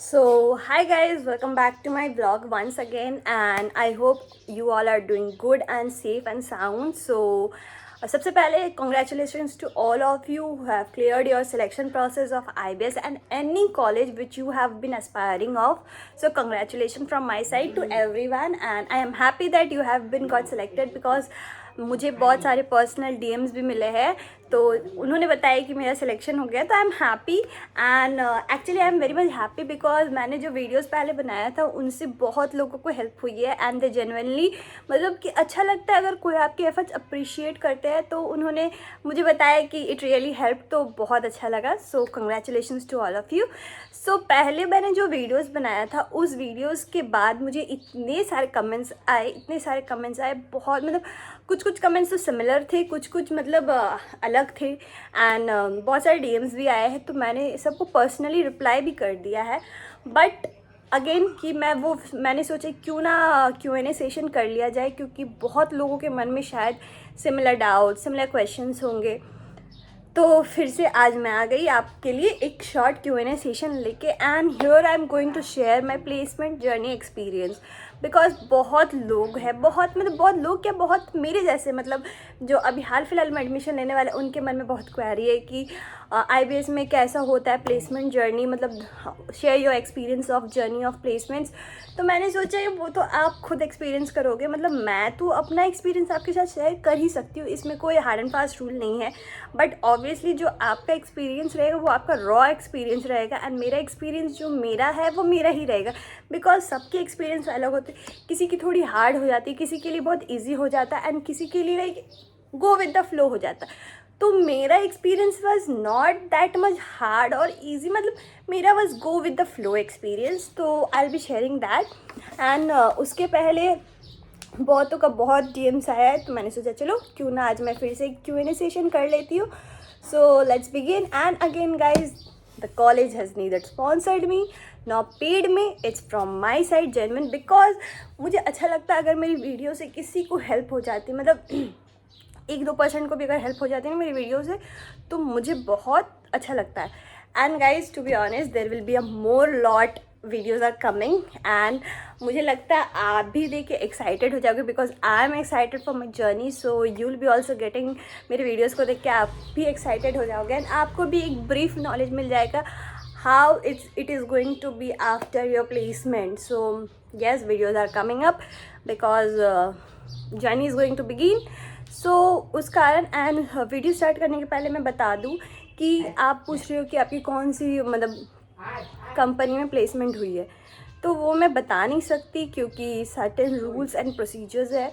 Hi guys, welcome back to my vlog once again, and I hope you all are doing good and safe and sound. सबसे पहले congratulations to all of you who have cleared your selection process of IBS and any college which you have been aspiring of. So congratulations from my side to everyone, and I am happy that you have been got selected because मुझे बहुत सारे personal DMs भी मिले हैं, तो उन्होंने बताया कि मेरा सिलेक्शन हो गया, तो I am happy and actually I am very much happy because मैंने जो वीडियोस पहले बनाया था उनसे बहुत लोगों को हेल्प हुई है एंड दे जेन्युइनली मतलब कि अच्छा लगता है अगर कोई आपके एफर्ट्स अप्रिशिएट करते हैं, तो उन्होंने मुझे बताया कि इट रियली हेल्प, तो बहुत अच्छा लगा. So congratulations to all of you. So पहले मैंने जो वीडियोस बनाया था उस वीडियोस के बाद मुझे इतने सारे कमेंट्स आए, बहुत मतलब कुछ कमेंट्स तो सिमिलर थे, कुछ मतलब अलग थे एंड बहुत सारे डीएम्स भी आए हैं, तो मैंने सबको पर्सनली रिप्लाई भी कर दिया है. बट अगेन कि मैंने सोचा क्यों ना Q&A सेशन कर लिया जाए, क्योंकि बहुत लोगों के मन में शायद सिमिलर डाउट, सिमिलर क्वेश्चंस होंगे. तो फिर से आज मैं आ गई आपके लिए एक शॉर्ट Q&A सेशन लेके, and here I am going to share my placement journey experience. Because बहुत लोग हैं, बहुत लोग क्या, बहुत मेरे जैसे मतलब जो अभी हाल फिलहाल में एडमिशन लेने वाले, उनके मन में बहुत क्वेरी है कि IBS में कैसा होता है प्लेसमेंट जर्नी, मतलब share your experience of journey of placements. तो मैंने सोचा वो तो आप खुद एक्सपीरियंस करोगे, मतलब मैं तो अपना एक्सपीरियंस आपके साथ शेयर कर ही सकती हूँ, इसमें कोई हार्ड एंड फास्ट रूल नहीं है. बट ऑब्वियसली जो आपका एक्सपीरियंस रहेगा वो आपका रॉ एक्सपीरियंस रहेगा, एंड मेरा एक्सपीरियंस जो मेरा है वो मेरा ही रहेगा. बिकॉज सबके एक्सपीरियंस अलग होते, किसी की थोड़ी हार्ड हो जाती है, किसी के लिए बहुत ईजी हो जाता है, एंड किसी के लिए like go with the flow हो जाता है. तो मेरा experience was not that much hard और ईजी, मतलब मेरा was go with the flow experience. तो I will be sharing that. And उसके पहले बहुतों का बहुत डीएम्स आया है, तो मैंने सोचा चलो क्यों ना आज मैं फिर से Q&A सेशन कर लेती हूँ. So let's begin. And again guys, the college has neither sponsored me nor paid me, it's from my side genuine, because मुझे अच्छा लगता है अगर मेरी वीडियो से किसी को हेल्प हो जाती, मतलब 1-2% को भी अगर हेल्प हो जाती है ना मेरी वीडियो से, तो मुझे बहुत अच्छा लगता है. And guys to be honest, there will be a more lot videos are coming, and मुझे लगता है आप भी देख के एक्साइटेड हो जाओगे, because I am excited for my journey. So you will be also getting मेरे वीडियोज़ को देख के आप भी एक्साइटेड हो जाओगे, एंड आपको भी एक ब्रीफ नॉलेज मिल जाएगा how it is going to be after your placement. So yes, videos are coming up because journey is going to begin. So उस कारण, एंड वीडियो स्टार्ट करने के पहले मैं बता दूं कि आप पूछ रहे हो कि आपकी कौन सी मतलब कंपनी में प्लेसमेंट हुई है, तो वो मैं बता नहीं सकती क्योंकि सर्टेन रूल्स एंड प्रोसीजर्स है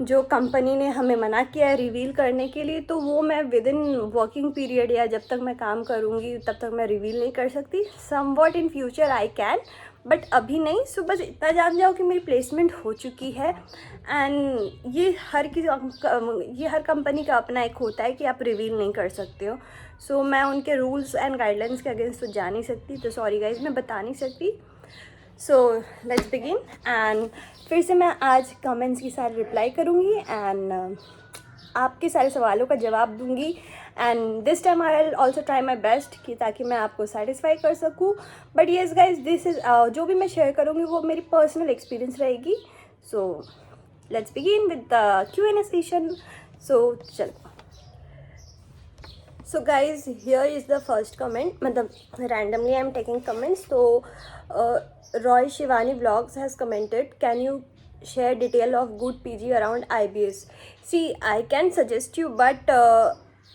जो कंपनी ने हमें मना किया है रिवील करने के लिए. तो वो मैं विद इन वर्किंग पीरियड या जब तक मैं काम करूँगी तब तक मैं रिवील नहीं कर सकती. Somewhat in future I can, but अभी नहीं. सो बस इतना जान जाओ कि मेरी प्लेसमेंट हो चुकी है, एंड ये हर कंपनी का अपना एक होता है कि आप रिवील नहीं कर सकते हो. सो मैं उनके रूल्स एंड गाइडलाइंस के अगेंस्ट तो जा नहीं सकती, तो सॉरी गाइज, मैं बता नहीं सकती. सो लेट्स बिगिन. एंड फिर से मैं आज कमेंट्स की सारी रिप्लाई करूँगी एंड आपके सारे सवालों का जवाब दूँगी. And this time I will also try my best कि ताकि मैं आपको सेटिस्फाई कर सकूँ. But yes guys, this is जो भी मैं शेयर करूँगी वो मेरी पर्सनल एक्सपीरियंस रहेगी. So let's begin with the Q&A session. So चलो. So guys, here is the first comment, मतलब randomly I am taking comments. So Roy Shivani Vlogs has commented, can you share detail of good PG around IBS? See, I can suggest you, but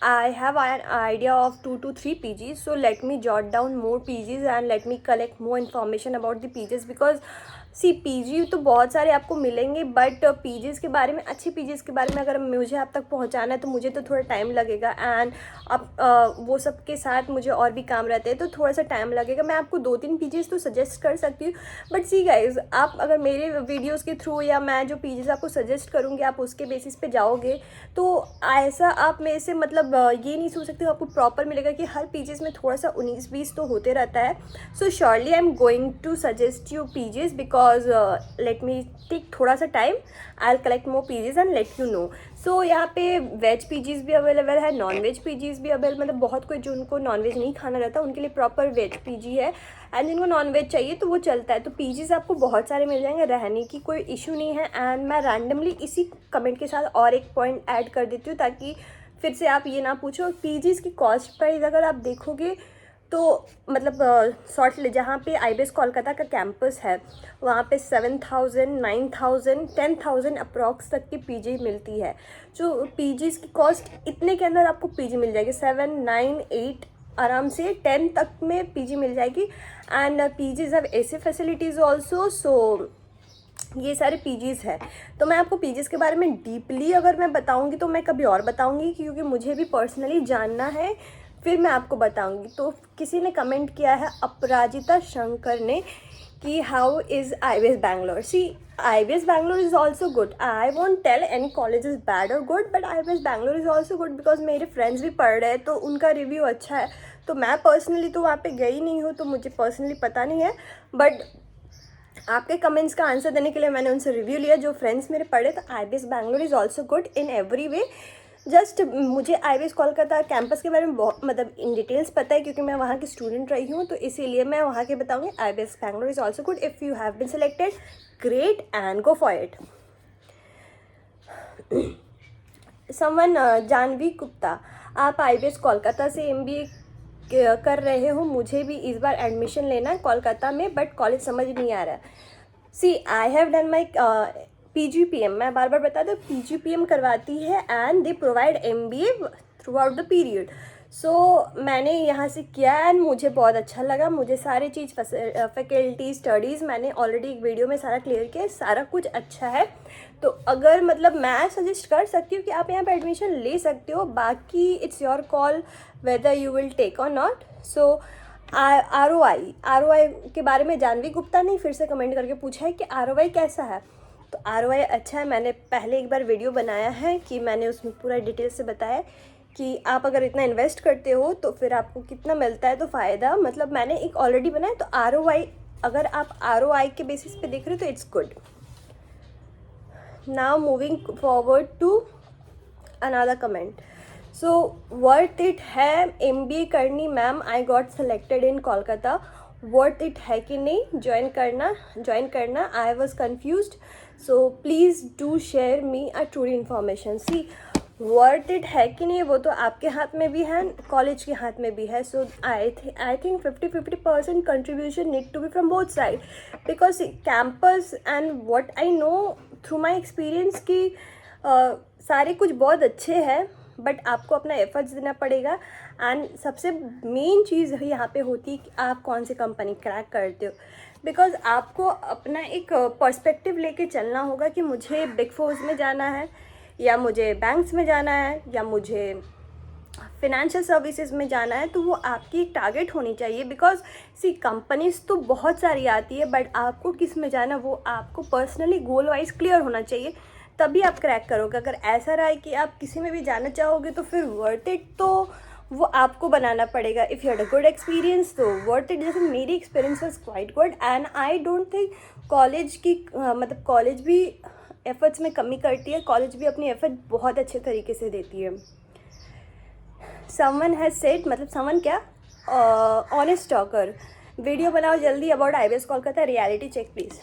I have an idea of 2 to 3 PGs. So let me jot down more PGs and let me collect more information about the PGs, because PG तो बहुत सारे आपको मिलेंगे, but PGs के बारे में, अच्छे PGs के बारे में अगर मुझे आप तक पहुंचाना है तो मुझे तो थोड़ा टाइम लगेगा, एंड अब वो सब के साथ मुझे और भी काम रहते हैं तो थोड़ा सा टाइम लगेगा. मैं आपको 2-3 PGs तो सजेस्ट कर सकती हूँ, बट सी गाइज, आप अगर मेरे वीडियोज़ के थ्रू या मैं जो PGs आपको सजेस्ट करूँगी आप उसके बेसिस पे जाओगे, तो ऐसा आप मेरे से मतलब ये नहीं सोच सकते हो आपको प्रॉपर मिलेगा, कि हर PGs में थोड़ा सा 19-20 तो होते रहता है. So surely I am going to suggest you PGs, because because let me take थोड़ा सा time, I will collect more PGs and let you know. So यहाँ पे वेज पीजीज भी अवेलेबल है, नॉन वेज पीजीज भी available, मतलब बहुत कोई जो उनको नॉन वेज नहीं खाना रहता उनके लिए प्रॉपर वेज पीजी है, एंड जिनको नॉन वेज चाहिए तो वो चलता है। तो पीजीज आपको बहुत सारे मिल जाएंगे, रहने की कोई इशू नहीं है। एंड मैं रैंडमली इसी कमेंट के साथ और एक पॉइंट ऐड कर देती हूँ ताकि फिर से आप ये ना पूछो। पीजीज की कॉस्ट प्राइस अगर आप देखोगे तो मतलब शॉर्ट जहाँ पे आईबीएस कोलकाता का कैंपस है वहाँ पे 7,000, 9,000, 10,000 अप्रॉक्स तक की पीजी मिलती है। जो पीजीज की कॉस्ट इतने के अंदर आपको पीजी मिल जाएगी, 7, 9, 8 आराम से 10 तक में पीजी मिल जाएगी। And PGs have AC facilities also. So ये सारे पीजीज़ है। तो मैं आपको पीजीज़ के बारे में डीपली अगर मैं बताऊंगी तो मैं कभी और बताऊंगी, क्योंकि मुझे भी पर्सनली जानना है, फिर मैं आपको बताऊंगी। तो किसी ने कमेंट किया है, अपराजिता शंकर ने, कि how is IBS Bangalore. See IBS Bangalore is also good, I won't tell any college is bad और good, but IBS Bangalore is also good because मेरे फ्रेंड्स भी पढ़ रहे हैं तो उनका रिव्यू अच्छा है। तो मैं पर्सनली तो वहाँ पे गई नहीं हूँ तो मुझे पर्सनली पता नहीं है, बट आपके कमेंट्स का आंसर देने के लिए मैंने उनसे रिव्यू लिया जो फ्रेंड्स मेरे पढ़े। तो IBS Bangalore is also good in every way. Just मुझे आईबीएस कोलकाता कैंपस के बारे में बहुत मतलब इन डिटेल्स पता है क्योंकि मैं वहाँ की स्टूडेंट रही हूँ, तो इसीलिए मैं वहाँ के बताऊँगी। IBS Bangalore is also good, if you have been selected great and go for it. Someone Janvi Gupta, आप आईबीएस कोलकाता से एमबीए कर रहे हो, मुझे भी इस बार एडमिशन लेना है कोलकाता में, बट कॉलेज समझ नहीं आ रहा। See I have done my PGPM, मैं बार बार बता दूँ PGPM करवाती है and they provide MBA throughout the period. So मैंने यहाँ से किया एंड मुझे बहुत अच्छा लगा। मुझे सारी चीज़ फैकल्टी स्टडीज़ मैंने ऑलरेडी एक वीडियो में सारा क्लियर किया है, सारा कुछ अच्छा है। तो अगर मतलब मैं सजेस्ट कर सकती हूँ कि आप यहाँ पे एडमिशन ले सकते हो, बाकी it's your call whether you will take or not. So ROI के बारे में जानवी गुप्ता ने फिर से कमेंट करके पूछा है कि ROI कैसा है। तो ROI अच्छा है, मैंने पहले एक बार वीडियो बनाया है कि मैंने उसमें पूरा डिटेल से बताया कि आप अगर इतना इन्वेस्ट करते हो तो फिर आपको कितना मिलता है, तो फ़ायदा मतलब मैंने एक ऑलरेडी बनाया। तो ROI अगर आप ROI के बेसिस पे देख रहे हो तो it's good. Now moving forward to another comment. So worth it है MBA करनी ma'am, I got selected in Kolkata, worth it है कि नहीं ज्वाइन करना I was confused, so please do share me a true information. See worth it है कि नहीं वो तो आपके हाथ में भी है, कॉलेज के हाथ में भी है। So I think 50-50% contribution need to be from both side, because campus and what I know through my experience कि सारे कुछ बहुत अच्छे हैं, बट आपको अपना एफर्ट्स देना पड़ेगा। एंड सबसे मेन चीज़ यहाँ पे होती है कि आप कौन सी कंपनी क्रैक करते हो, बिकॉज आपको अपना एक पर्सपेक्टिव लेके चलना होगा कि मुझे बिग फोर्स में जाना है, या मुझे बैंक्स में जाना है, या मुझे फिनेंशियल सर्विसेज में जाना है। तो वो आपकी एक टारगेट होनी चाहिए, बिकॉज सी कंपनीज तो बहुत सारी आती है, बट आपको किस में जाना वो आपको पर्सनली गोल वाइज क्लियर होना चाहिए, तभी आप क्रैक करोगे। अगर ऐसा रहा है कि आप किसी में भी जाना चाहोगे तो फिर वर्थ इट तो वो आपको बनाना पड़ेगा। If you had a good experience तो वर्थ इट। जैसे मेरी experience was quite good and I don't think college की मतलब कॉलेज भी एफर्ट्स में कमी करती है, कॉलेज भी अपनी एफर्ट बहुत अच्छे तरीके से देती है। समवन हैज सेड, मतलब समवन क्या, ऑनेस्ट टॉकर, वीडियो बनाओ जल्दी about IBS Kolkata, reality check please.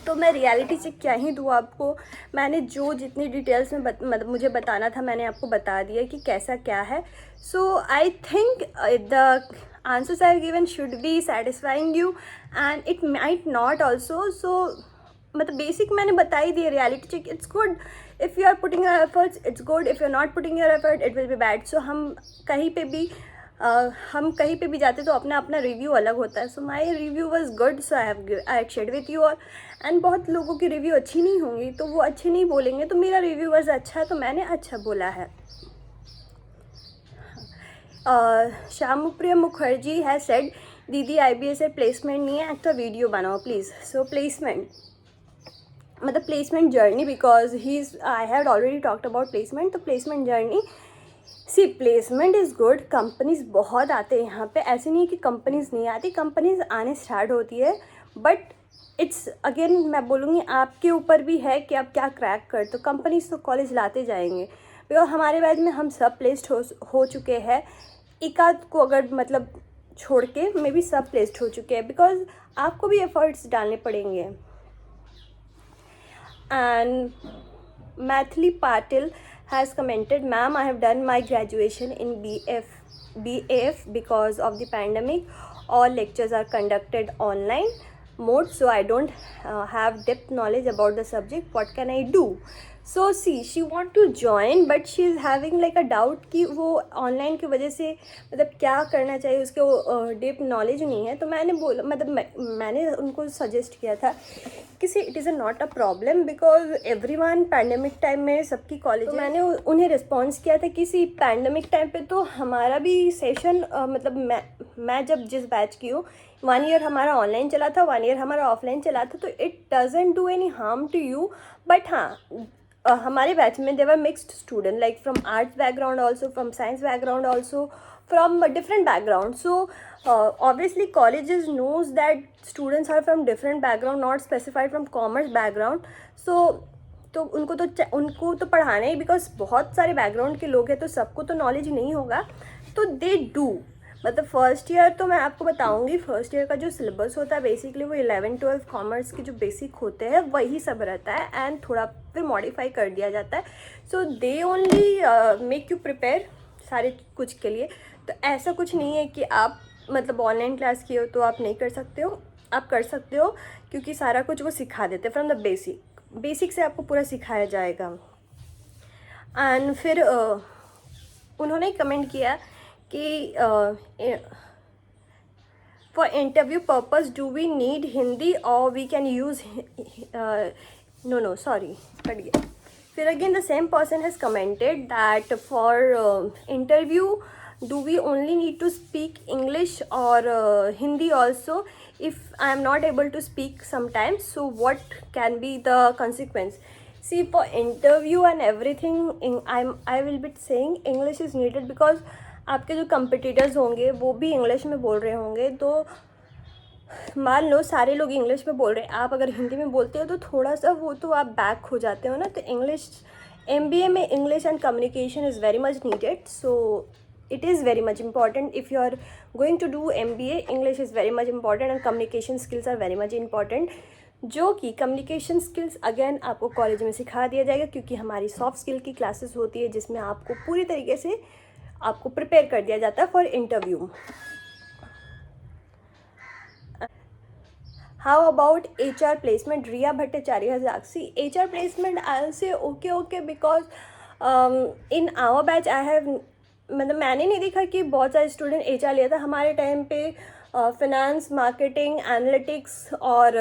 तो मैं रियलिटी चेक क्या ही दूँ आपको, मैंने जो जितनी डिटेल्स में मतलब मुझे बताना था मैंने आपको बता दिया कि कैसा क्या है। So I think the answers I have given should be satisfying you and it might not also. So मतलब बेसिक मैंने बता ही दिया। Reality check it's good if you are putting your efforts, it's good if you are not putting your effort it will be bad. So हम कहीं पे भी जाते तो अपना अपना रिव्यू अलग होता है। So my review was good, so I share with you all. And बहुत लोगों की रिव्यू अच्छी नहीं होंगी तो वो अच्छे नहीं बोलेंगे, तो मेरा रिव्यू वॉज अच्छा है तो मैंने अच्छा बोला है। श्यामप्रिया मुखर्जी है सेड, दीदी IBS से प्लेसमेंट नहीं है, एक वीडियो बनाओ प्लीज़। सो प्लेसमेंट मतलब placement journey, because I had already talked about placement. तो placement journey, see placement is good, companies बहुत आते हैं यहाँ पे, ऐसे नहीं कि कंपनीज नहीं आती, कंपनीज आने स्टार्ट होती है, बट इट्स अगेन मैं बोलूँगी आपके ऊपर भी है कि आप क्या क्रैक करते हो। कंपनीज तो कॉलेज लाते जाएंगे, बिकॉज हमारे बैच में हम सब प्लेस्ड हो चुके हैं। एक आध को अगर मतलब छोड़ के मे बी सब प्लेस्ड हो चुके हैं, बिकॉज आपको भी एफर्ट्स डालने पड़ेंगे। And Mathili Patil has commented, "Ma'am, I have done my graduation in BF because of the pandemic. All lectures are conducted online mode, so I don't have depth knowledge about the subject. What can I do?" So see, she want to join, but she is having like a doubt कि वो online की वजह से मतलब क्या करना चाहिए, उसके वो डीप नॉलेज नहीं है। तो मैंने बोला मतलब मैंने उनको सजेस्ट किया था कि see it is not a problem, because everyone pandemic time में सबकी कॉलेज, तो मैंने उन्हें रिस्पॉन्स किया था कि सी पैंडमिक टाइम पे तो हमारा भी सेशन मतलब मैं जब जिस बैच की हूँ 1 ईयर हमारा ऑनलाइन चला था, 1 ईयर हमारा ऑफलाइन चला था, तो it doesn't do any harm to you. But हाँ, हमारे बैच में there were mixed student like from arts background also, from science background also, from a different background. So obviously colleges knows that students are from different background, not specified from commerce background. So तो उनको तो पढ़ाना ही, because बहुत सारे background के लोग हैं, तो सबको तो नॉलेज नहीं होगा, तो दे डू। मतलब फर्स्ट ईयर तो मैं आपको बताऊंगी, फर्स्ट ईयर का जो सिलेबस होता है बेसिकली वो 11-12 कॉमर्स के जो बेसिक होते हैं वही सब रहता है, एंड थोड़ा फिर मॉडिफाई कर दिया जाता है। So they only make you prepare सारे कुछ के लिए। तो ऐसा कुछ नहीं है कि आप मतलब ऑनलाइन क्लास किए हो तो आप नहीं कर सकते हो, आप कर सकते हो, क्योंकि सारा कुछ वो सिखा देते हैं फ्रॉम द बेसिक से आपको पूरा सिखाया जाएगा। एंड फिर उन्होंने कमेंट किया कि for interview purpose do we need Hindi और we can use no sorry cut गया। फिर again the same person has commented that for interview do we only need to speak English or Hindi also? If I am not able to speak sometimes, so what can be the consequence? See, for interview and everything, I will be saying English is needed, because आपके जो competitors होंगे वो भी English में बोल रहे होंगे। तो मान लो सारे लोग इंग्लिश में बोल रहे हैं, आप अगर हिंदी में बोलते हो तो थोड़ा सा वो तो आप बैक हो जाते हो ना। तो इंग्लिश MBA में English and communication is very much needed, so it is very much important. If you are going to do MBA, English is very much important and communication skills are very much important, जो कि communication skills again आपको college में सिखा दिया जाएगा, क्योंकि हमारी soft skill की क्लासेस होती है जिसमें आपको पूरी तरीके से आपको प्रिपेयर कर दिया जाता है for interview. How about HR placement? Riya Bhattacharya has asked. See, HR placement, I'll say okay because in our batch I have मतलब मैंने नहीं देखा कि बहुत सारे स्टूडेंट HR लिया था। हमारे टाइम पे फिनेंस, मार्केटिंग, एनालिटिक्स और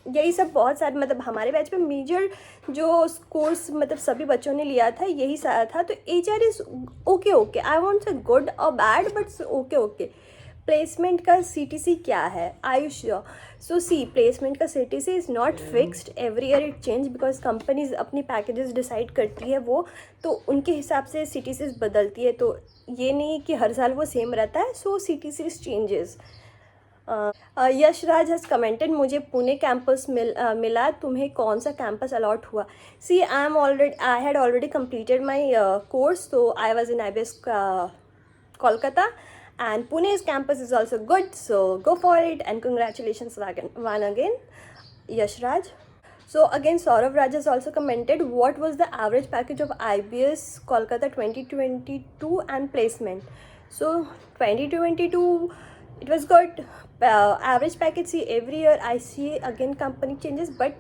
यही सब बहुत सारे, मतलब हमारे बैच पे मेजर जो कोर्स मतलब सभी बच्चों ने लिया था यही सारा था। तो HR is okay, I want से गुड और बैड, बट ओके। प्लेसमेंट का CTC क्या है, आयुष? सो सी, प्लेसमेंट का CTC is not fixed, every year it change, because companies अपनी पैकेजेस डिसाइड करती है वो, तो उनके हिसाब से CTCs बदलती है। तो ये नहीं कि हर साल वो सेम रहता है। So CTCs changes. Yashraj has commented, मुझे पुणे कैंपस मिला, तुम्हें कौन सा कैंपस अलॉट हुआ? See, I had already completed my course, तो I was in IBS Kolkata, and Pune's campus is also good, so go for it, and congratulations one again, Yashraj. So again, Saurav Raj has also commented, what was the average package of IBS Kolkata 2022 and placement? So 2022 it was good. Average package, see every year I see again company changes, but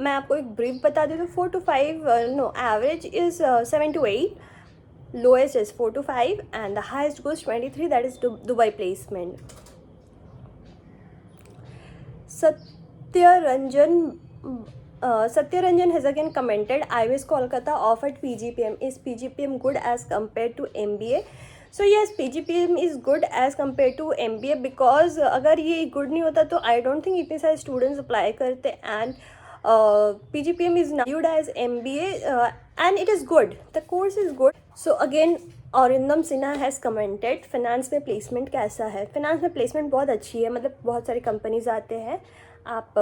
मैं आपको एक brief बता दूँ तो 4 to 5 no, average is 7 to 8, lowest is 4 to 5, and the highest goes 23, that is Dubai placement. Satyaranjan has again commented, IBS Kolkata offered PGPM. Is PGPM good as compared to MBA? So yes, PGPM is good as compared to MBA, because अगर ये good नहीं होता तो I don't think इतने सारे students apply करते, and PGPM is now viewed as MBA and it is good. The course is good. So again, Aurindam Sinha has commented finance में placement कैसा है। फिनेंस में प्लेसमेंट बहुत अच्छी है, मतलब बहुत सारी कंपनीज आते हैं, आप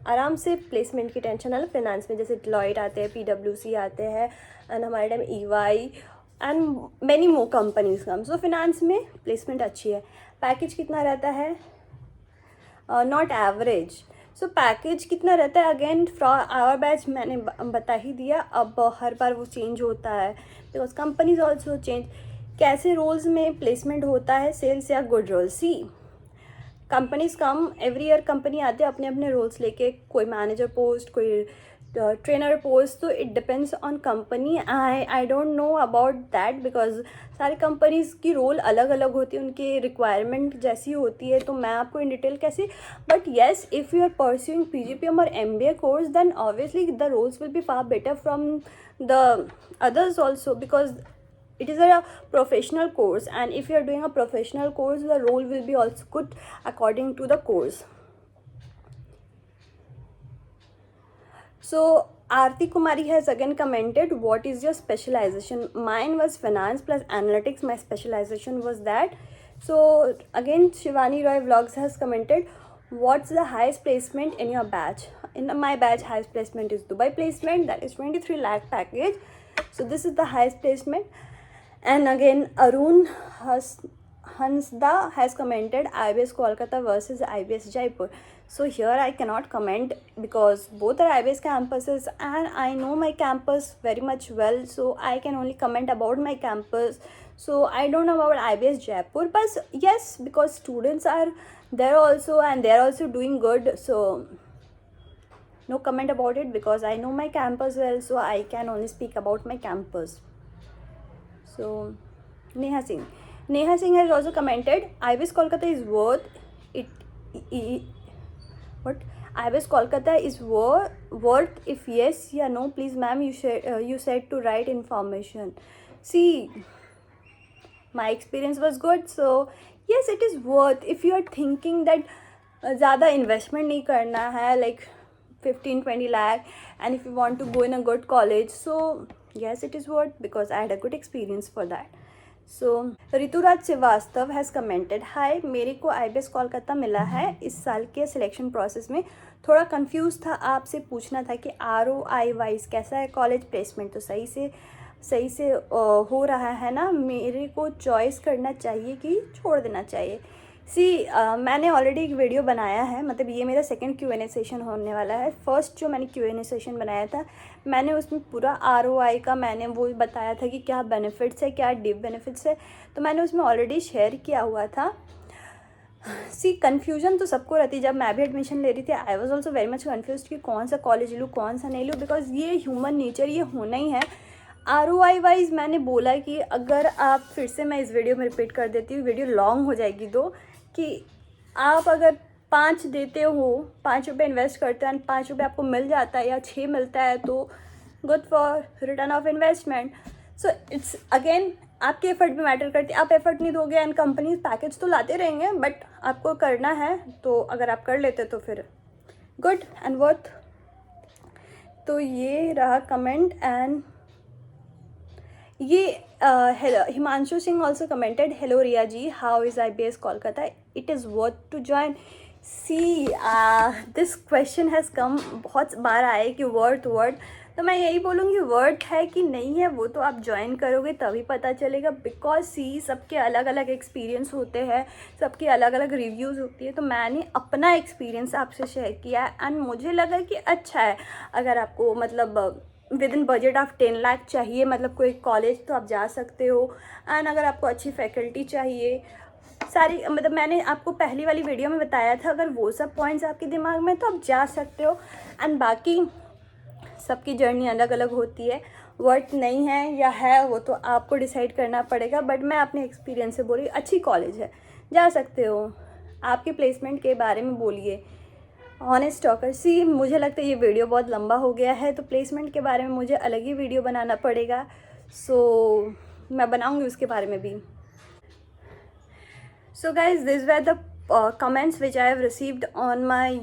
आराम से प्लेसमेंट की टेंशन ना लो। फिनेंस में जैसे डिलॉयट आते हैं, PwC आते हैं, एंड हमारे time EY and many more companies come. So finance में प्लेसमेंट अच्छी है। पैकेज कितना रहता है? Not average. सो पैकेज कितना रहता है? अगेन फ्रॉम आवर बैच मैंने बता ही दिया। अब हर बार वो चेंज होता है बिकॉज कंपनीज ऑल्सो चेंज। कैसे रोल्स में प्लेसमेंट होता है, सेल्स या good role? See companies come every year, company आते हैं अपने अपने रोल्स लेके, कोई मैनेजर पोस्ट, कोई ट्रेनर पोस्ट, तो it depends on company. I don't know about that because सारी कंपनीज़ की रोल अलग अलग होती है, उनकी रिक्वायरमेंट जैसी होती है, तो मैं आपको इन डिटेल कैसे। But yes, if you are pursuing PGPM or MBA course, then obviously the roles will be far better from the others also because it is a professional course, and if you are doing a professional course, the role will be also good according to the course. So Aarti Kumari has again commented, what is your specialization? Mine was finance plus analytics. My specialization was that. So again Shivani Roy Vlogs has commented, what's the highest placement in your batch? In my batch, highest placement is Dubai placement, that is 23 lakh package. So this is the highest placement. And again Arun Hansda has commented, IBS Kolkata versus IBS Jaipur. So here I cannot comment because both are IBS campuses and I know my campus very much well, so I can only comment about my campus. So I don't know about IBS Jaipur, but yes, because students are there also and they are also doing good, so no comment about it because I know my campus well, so I can only speak about my campus. So Neha Singh has also commented, IBS Kolkata is worth it. What? IBS Kolkata is worth? If yes or no, please ma'am, you said to write information. See, my experience was good, so yes, it is worth. If you are thinking that ज़्यादा investment नहीं करना है, like 15-20 lakh, and if you want to go in a good college, so yes, it is worth because I had a good experience for that. So Rituraj Srivastava has commented, hi, मेरे को IBS Kolkata मिला है इस साल के सिलेक्शन प्रोसेस में। थोड़ा confuse था, आपसे पूछना था कि ROI वाइज कैसा है कॉलेज प्लेसमेंट? तो सही से हो रहा है ना? मेरे को चॉइस करना चाहिए कि छोड़ देना चाहिए? मैंने ऑलरेडी एक वीडियो बनाया है, मतलब ये मेरा सेकंड Q&A सेशन होने वाला है। फर्स्ट जो मैंने Q&A सेशन बनाया था, मैंने उसमें पूरा ROI का मैंने वो बताया था कि क्या बेनिफिट्स है, क्या डिप बेनिफिट्स है, तो मैंने उसमें ऑलरेडी शेयर किया हुआ था। कन्फ्यूजन तो सबको रहती है। जब मैं भी एडमिशन ले रही थी, I was also very much confuse कि कौन सा कॉलेज लूँ, कौन सा नहीं लूँ, बिकॉज ये ह्यूमन नेचर, ये होना ही है। ROI वाइज मैंने बोला कि अगर आप, फिर से मैं इस वीडियो में रिपीट कर देती हूँ, वीडियो लॉन्ग हो जाएगी दो, कि आप अगर 5 देते हो, 5 रुपये इन्वेस्ट करते हैं, 5 रुपये आपको मिल जाता है या 6 मिलता है, तो good for return of investment. So it's again आपके एफर्ट भी मैटर करती है। आप एफर्ट नहीं दोगे एंड कंपनी पैकेज तो लाते रहेंगे, बट आपको करना है, तो अगर आप कर लेते तो फिर गुड एंड वर्थ। तो ये रहा कमेंट। एंड ये Himanshu Singh also commented, hello Riya ji, how is IBS Kolkata, it is worth to join? This question has come, बहुत बार आए कि वर्थ, तो मैं यही बोलूँगी वर्थ है कि नहीं है वो तो आप ज्वाइन करोगे तभी पता चलेगा, बिकॉज सबके अलग अलग एक्सपीरियंस होते हैं, सबकी अलग अलग रिव्यूज़ होती है। तो मैंने अपना एक्सपीरियंस आपसे शेयर किया है एंड मुझे लगा कि अच्छा है। अगर आपको मतलब with in budget of 10 lakh चाहिए, मतलब कोई कॉलेज, तो आप जा सकते हो। एंड अगर आपको अच्छी फैकल्टी चाहिए, सारी, मतलब मैंने आपको पहली वाली वीडियो में बताया था, अगर वो सब पॉइंट्स आपके दिमाग में, तो आप जा सकते हो। एंड बाकी सबकी जर्नी अलग अलग होती है, वर्थ नहीं है या है वो तो आपको डिसाइड करना पड़ेगा, बट मैं अपने एक्सपीरियंस से बोल रही हूँ, अच्छी कॉलेज है, जा सकते हो। आपके प्लेसमेंट के बारे में बोलिए, ऑनेस्ट टॉकर। मुझे लगता है ये वीडियो बहुत लंबा हो गया है, तो प्लेसमेंट के बारे में मुझे अलग ही वीडियो बनाना पड़ेगा, मैं बनाऊँगी उसके बारे में भी। So guys, this were the comments which I have received on my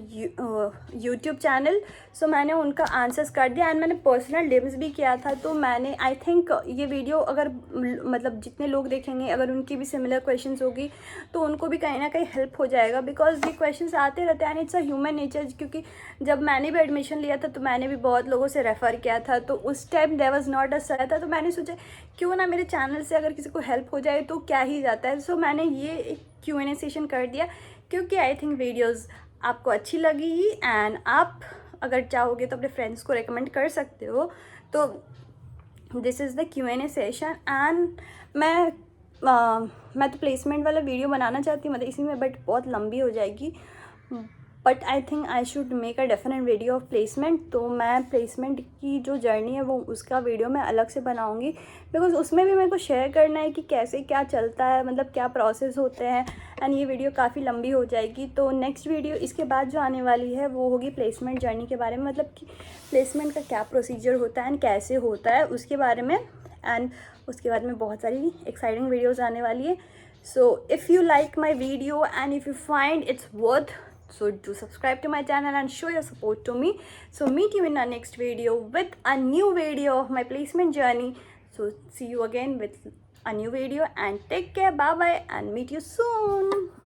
YouTube channel, so मैंने उनका आंसर्स कर दिया एंड मैंने पर्सनल डिम्स भी किया था. तो मैंने आई थिंक ये वीडियो अगर मतलब जितने लोग देखेंगे अगर उनकी भी सिमिलर क्वेश्चंस होगी तो उनको भी कहीं ना कहीं हेल्प हो जाएगा, बिकॉज ये क्वेश्चंस आते रहते हैं and it's a human nature. क्योंकि जब मैंने भी एडमिशन लिया था तो मैंने भी बहुत लोगों से रेफ़र किया था, तो उस time there was not a sir था, तो मैंने सोचा क्यों ना मेरे चैनल से अगर किसी को हेल्प हो जाए तो क्या ही जाता है. सो मैंने ये एक Q&A सेशन कर दिया क्योंकि आई थिंक वीडियोज़ आपको अच्छी लगी एंड आप अगर चाहोगे तो अपने फ्रेंड्स को रेकमेंड कर सकते हो. तो this is the Q&A session and मैं तो प्लेसमेंट वाला वीडियो बनाना चाहती हूँ मतलब इसी में, बट बहुत लंबी हो जाएगी. But I think I should make a definite video of placement. तो मैं प्लेसमेंट की जो जर्नी है वो उसका वीडियो मैं अलग से बनाऊँगी, बिकॉज उसमें भी मेरे को शेयर करना है कि कैसे क्या चलता है, मतलब क्या प्रोसेस होते हैं. एंड ये वीडियो काफ़ी लंबी हो जाएगी. तो नेक्स्ट वीडियो इसके बाद जो आने वाली है वो होगी प्लेसमेंट जर्नी के बारे में, मतलब कि प्लेसमेंट का क्या प्रोसीजर होता है एंड कैसे होता है उसके बारे में. एंड उसके बाद में बहुत सारी एक्साइटिंग वीडियोज़ आने वाली है. So if you like my video and if you find it's worth, so do subscribe to my channel and show your support to me. So meet you in our next video with a new video of my placement journey. So see you again with a new video and take care, bye bye, and meet you soon.